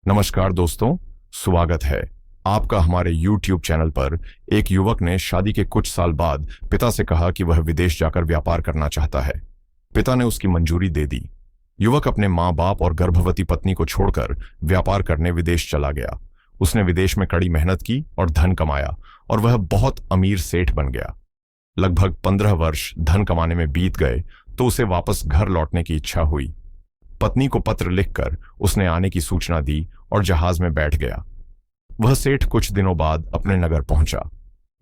नमस्कार दोस्तों, स्वागत है आपका हमारे YouTube चैनल पर। एक युवक ने शादी के कुछ साल बाद पिता से कहा कि वह विदेश जाकर व्यापार करना चाहता है। पिता ने उसकी मंजूरी दे दी। युवक अपने माँ बाप और गर्भवती पत्नी को छोड़कर व्यापार करने विदेश चला गया। उसने विदेश में कड़ी मेहनत की और धन कमाया और वह बहुत अमीर सेठ बन गया। लगभग 15 वर्ष धन कमाने में बीत गए तो उसे वापस घर लौटने की इच्छा हुई। पत्नी को पत्र लिखकर उसने आने की सूचना दी और जहाज में बैठ गया। वह सेठ कुछ दिनों बाद अपने नगर पहुंचा।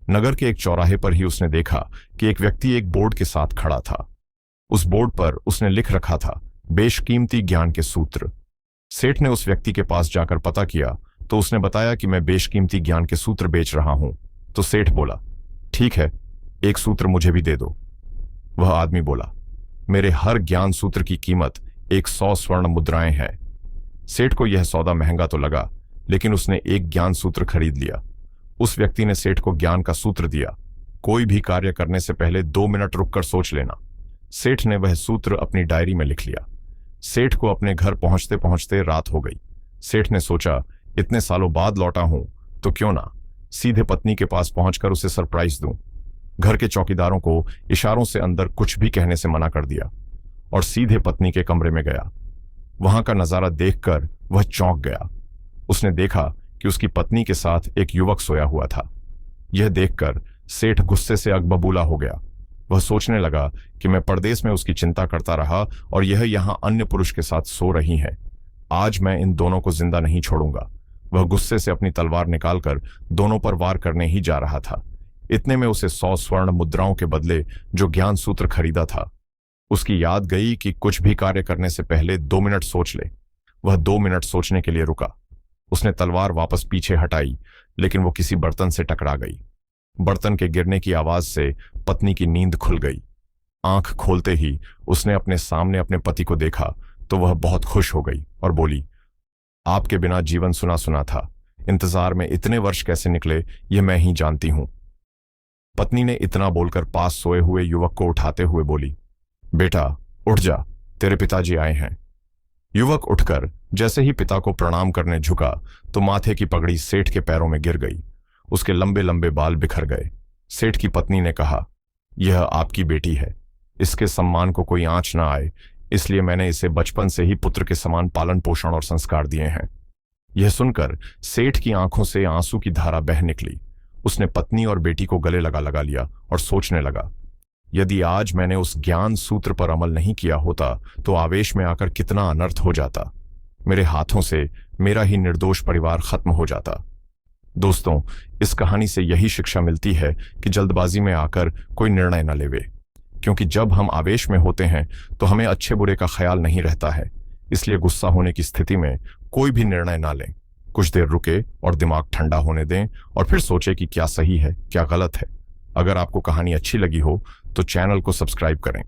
नगर के एक चौराहे पर ही उसने देखा कि एक व्यक्ति एक बोर्ड के साथ खड़ा था। उस बोर्ड पर उसने लिख रखा था, बेशकीमती ज्ञान के सूत्र। सेठ ने उस व्यक्ति के पास जाकर पता किया तो उसने बताया कि मैं बेशकीमती ज्ञान के सूत्र बेच रहा हूं। तो सेठ बोला, ठीक है, एक सूत्र मुझे भी दे दो। वह आदमी बोला, मेरे हर ज्ञान सूत्र की कीमत 100 स्वर्ण मुद्राएं हैं। सेठ को यह सौदा महंगा तो लगा, लेकिन उसने एक ज्ञान सूत्र खरीद लिया। उस व्यक्ति ने सेठ को ज्ञान का सूत्र दिया, कोई भी कार्य करने से पहले 2 मिनट रुककर सोच लेना। सेठ ने वह सूत्र अपनी डायरी में लिख लिया। सेठ को अपने घर पहुंचते पहुंचते रात हो गई। सेठ ने सोचा, इतने सालों बाद लौटा हूं तो क्यों ना सीधे पत्नी के पास पहुंचकर उसे सरप्राइज दूं। घर के चौकीदारों को इशारों से अंदर कुछ भी कहने से मना कर दिया और सीधे पत्नी के कमरे में गया। वहां का नजारा देखकर वह चौंक गया। उसने देखा कि उसकी पत्नी के साथ एक युवक सोया हुआ था। यह देखकर सेठ गुस्से से अगबबूला हो गया। वह सोचने लगा कि मैं परदेश में उसकी चिंता करता रहा और यह यहां अन्य पुरुष के साथ सो रही है। आज मैं इन दोनों को जिंदा नहीं छोड़ूंगा। वह गुस्से से अपनी तलवार निकालकर दोनों पर वार करने ही जा रहा था। इतने में उसे 100 स्वर्ण मुद्राओं के बदले जो ज्ञान सूत्र खरीदा था उसकी याद गई कि कुछ भी कार्य करने से पहले 2 मिनट सोच ले। वह 2 मिनट सोचने के लिए रुका। उसने तलवार वापस पीछे हटाई, लेकिन वो किसी बर्तन से टकरा गई। बर्तन के गिरने की आवाज से पत्नी की नींद खुल गई। आंख खोलते ही उसने अपने सामने अपने पति को देखा तो वह बहुत खुश हो गई और बोली, आपके बिना जीवन सुना सुना था। इंतजार में इतने वर्ष कैसे निकले ये मैं ही जानती हूं। पत्नी ने इतना बोलकर पास सोए हुए युवक को उठाते हुए बोली, बेटा उठ जा, तेरे पिताजी आए हैं। युवक उठकर जैसे ही पिता को प्रणाम करने झुका तो माथे की पगड़ी सेठ के पैरों में गिर गई। उसके लंबे लंबे बाल बिखर गए। सेठ की पत्नी ने कहा, यह आपकी बेटी है, इसके सम्मान को कोई आंच ना आए, इसलिए मैंने इसे बचपन से ही पुत्र के समान पालन पोषण और संस्कार दिए हैं। यह सुनकर सेठ की आंखों से आंसू की धारा बह निकली। उसने पत्नी और बेटी को गले लगा लिया और सोचने लगा, यदि आज मैंने उस ज्ञान सूत्र पर अमल नहीं किया होता तो आवेश में आकर कितना अनर्थ हो जाता। मेरे हाथों से मेरा ही निर्दोष परिवार खत्म हो जाता। दोस्तों, इस कहानी से यही शिक्षा मिलती है कि जल्दबाजी में आकर कोई निर्णय न लेवे, क्योंकि जब हम आवेश में होते हैं तो हमें अच्छे बुरे का ख्याल नहीं रहता है। इसलिए गुस्सा होने की स्थिति में कोई भी निर्णय ना लें। कुछ देर रुके और दिमाग ठंडा होने दें और फिर सोचें कि क्या सही है क्या गलत है। अगर आपको कहानी अच्छी लगी हो तो चैनल को सब्सक्राइब करें।